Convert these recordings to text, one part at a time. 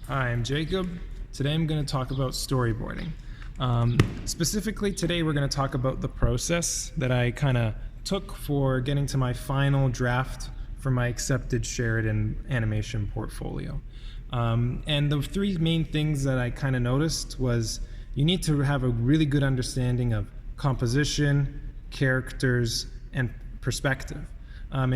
Hi, I'm Jacob. Today I'm going to talk about storyboarding. Specifically today we're going to talk about the process that I kind of took for getting to my final draft for my accepted Sheridan Animation portfolio. And the three main things that I kind of noticed was you need to have a really good understanding of composition, characters, and perspective. And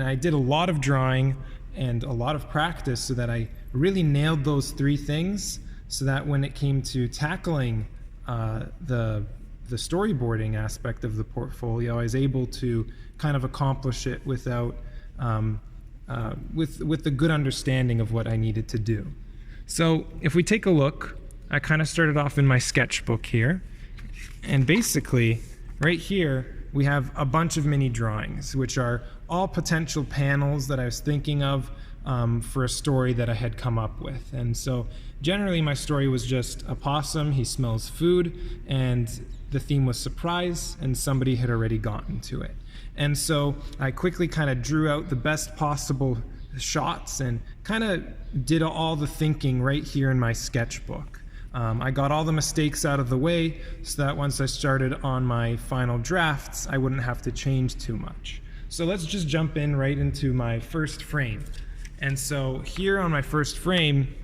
I did a lot of drawing and a lot of practice so that I really nailed those three things, so that when it came to tackling the storyboarding aspect of the portfolio, I was able to kind of accomplish it without with a good understanding of what I needed to do. So if we take a look, I kind of started off in my sketchbook here, and basically right here we have a bunch of mini drawings, which are all potential panels that I was thinking of for a story that I had come up with. And so generally my story was just a possum, he smells food, and the theme was surprise, and somebody had already gotten to it. And so I quickly kind of drew out the best possible shots and kind of did all the thinking right here in my sketchbook. I got all the mistakes out of the way so that once I started on my final drafts, I wouldn't have to change too much. So let's just jump in right into my first frame. And so here on my first frame,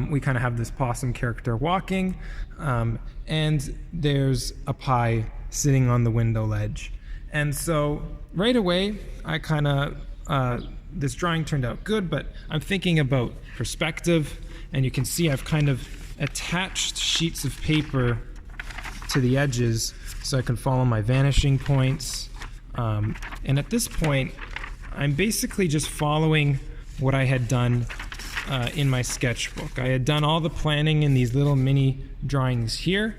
we kind of have this possum character walking, and there's a pie sitting on the window ledge. And so right away, I kind of, this drawing turned out good, but I'm thinking about perspective, and you can see I've kind of attached sheets of paper to the edges so I can follow my vanishing points. And at this point, I'm basically just following what I had done in my sketchbook. I had done all the planning in these little mini drawings here,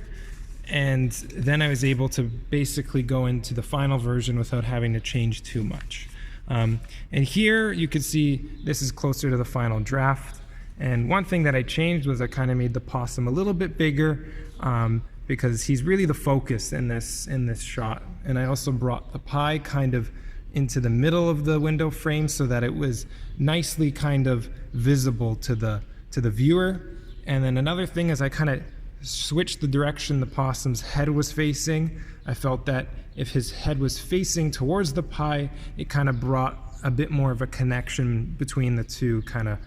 and then I was able to basically go into the final version without having to change too much. And here you can see this is closer to the final draft. And one thing that I changed was I kind of made the possum a little bit bigger because he's really the focus in this shot. And I also brought the pie kind of into the middle of the window frame so that it was nicely kind of visible to the viewer. And then another thing is I kind of switched the direction the possum's head was facing. I felt that if his head was facing towards the pie, it kind of brought a bit more of a connection between the two kind of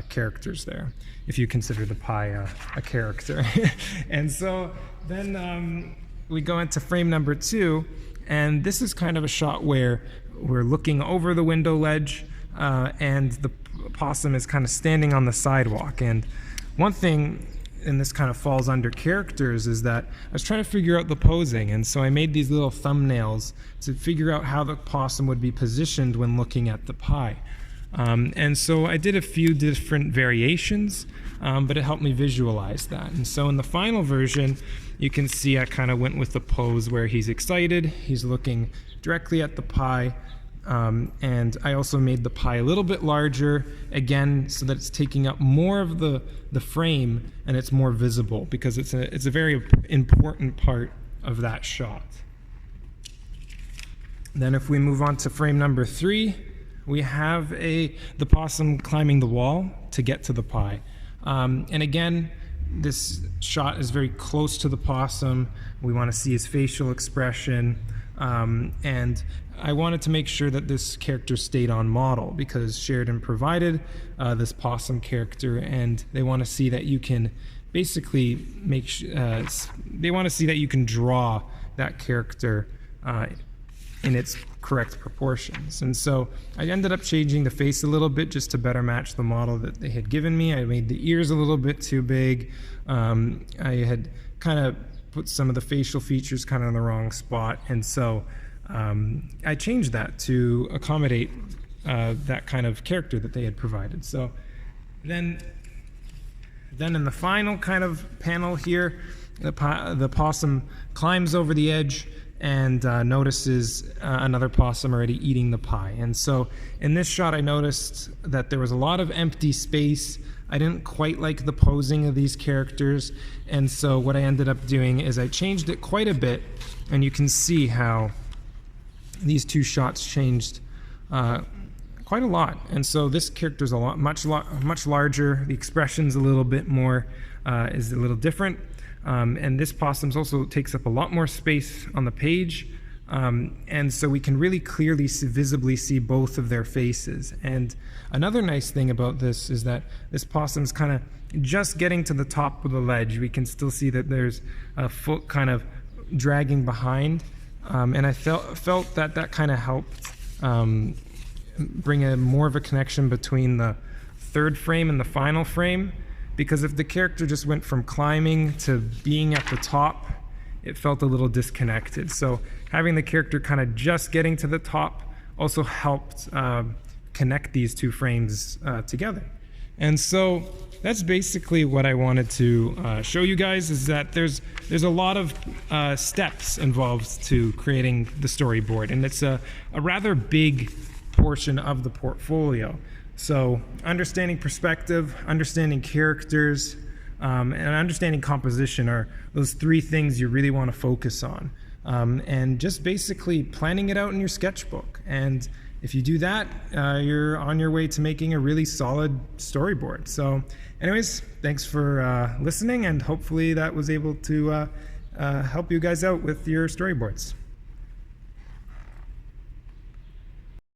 characters there, if you consider the pie a character. And so then we go into frame number 2, and this is kind of a shot where we're looking over the window ledge, and the possum is kind of standing on the sidewalk. And one thing, and this kind of falls under characters, is that I was trying to figure out the posing, and so I made these little thumbnails to figure out how the possum would be positioned when looking at the pie. And so I did a few different variations, but it helped me visualize that. And so in the final version, you can see I kind of went with the pose where he's excited, he's looking directly at the pie, and I also made the pie a little bit larger, again, so that it's taking up more of the frame and it's more visible, because it's a very important part of that shot. Then if we move on to frame number 3, we have the possum climbing the wall to get to the pie. And again, this shot is very close to the possum. We want to see his facial expression. And I wanted to make sure that this character stayed on model, because Sheridan provided this possum character, and they want to see that you can basically they want to see that you can draw that character in its correct proportions. And so I ended up changing the face a little bit just to better match the model that they had given me. I made the ears a little bit too big. I had kind of put some of the facial features kind of in the wrong spot, and so I changed that to accommodate that kind of character that they had provided. So then in the final kind of panel here, the possum climbs over the edge and notices another possum already eating the pie. And so in this shot, I noticed that there was a lot of empty space. I didn't quite like the posing of these characters, and so what I ended up doing is I changed it quite a bit, and you can see how these two shots changed quite a lot. And so this character's much larger. The expression's a little bit more, is a little different. And this possum also takes up a lot more space on the page. And so we can really clearly visibly see both of their faces. And another nice thing about this is that this possum's kind of just getting to the top of the ledge. We can still see that there's a foot kind of dragging behind. And I felt that kind of helped bring more of a connection between the third frame and the final frame. Because if the character just went from climbing to being at the top, it felt a little disconnected. So having the character kind of just getting to the top also helped connect these two frames together. And so that's basically what I wanted to show you guys, is that there's a lot of steps involved to creating the storyboard, and it's a rather big portion of the portfolio. So understanding perspective, understanding characters, and understanding composition are those three things you really want to focus on. And just basically planning it out in your sketchbook. And if you do that, you're on your way to making a really solid storyboard. So anyways, thanks for listening, and hopefully that was able to help you guys out with your storyboards.